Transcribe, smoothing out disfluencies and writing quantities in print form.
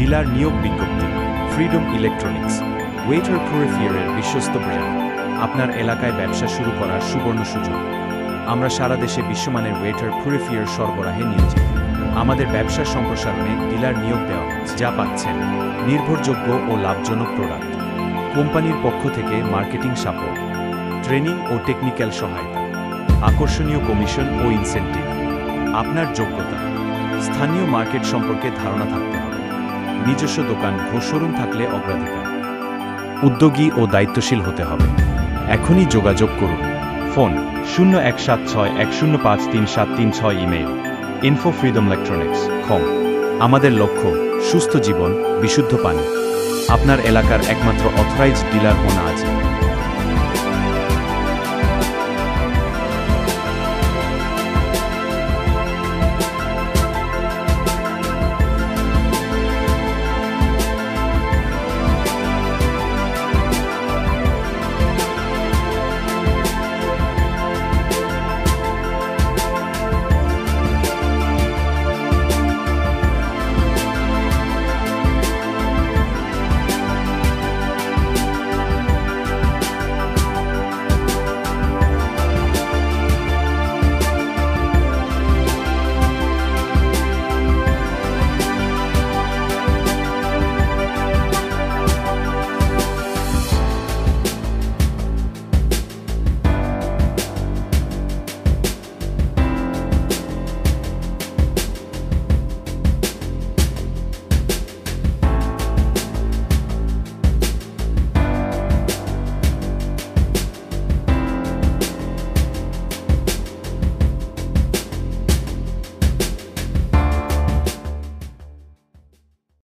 Dealer নিয়োগ বিজ্ঞপ্তি। Freedom electronics, waiter পিউরিফায়ারের বিশ্বস্ত ব্র্যান্ড। আপনার এলাকায় ব্যবসা শুরু করার সুবর্ণ সুযোগ। আমরা সারা দেশে বিশ্বমানের ওয়েটার পিউরিফায়ার সরবরাহে নিয়োজিত। আমাদের ব্যবসার সম্প্রসারণে ডিলার নিয়োগ দেওয়া হচ্ছে। যা পাচ্ছেন নির্ভরযোগ্য ও লাভজনক প্রোডাক্ট, কোম্পানির পক্ষ থেকে মার্কেটিং সাপোর্ট, ট্রেনিং ও টেকনিক্যাল সহায়তা, আকর্ষণীয় কমিশন ও ইনসেন্টিভ। আপনার যোগ্যতা, স্থানীয় মার্কেট সম্পর্কে ধারণা থাকতে হবে, নিজস্ব দোকান ও শোরুম থাকলে অগ্রাধিকার, উদ্যোগী ও দায়িত্বশীল হতে হবে। এখনই যোগাযোগ করুন। Phone 0176105336, email info@freedomelectronics.com। আমাদের লক্ষ্য সুস্থ জীবন, বিশুদ্ধ পানি। আপনার এলাকার একমাত্র অথরাইজড ডিলার হন আজ।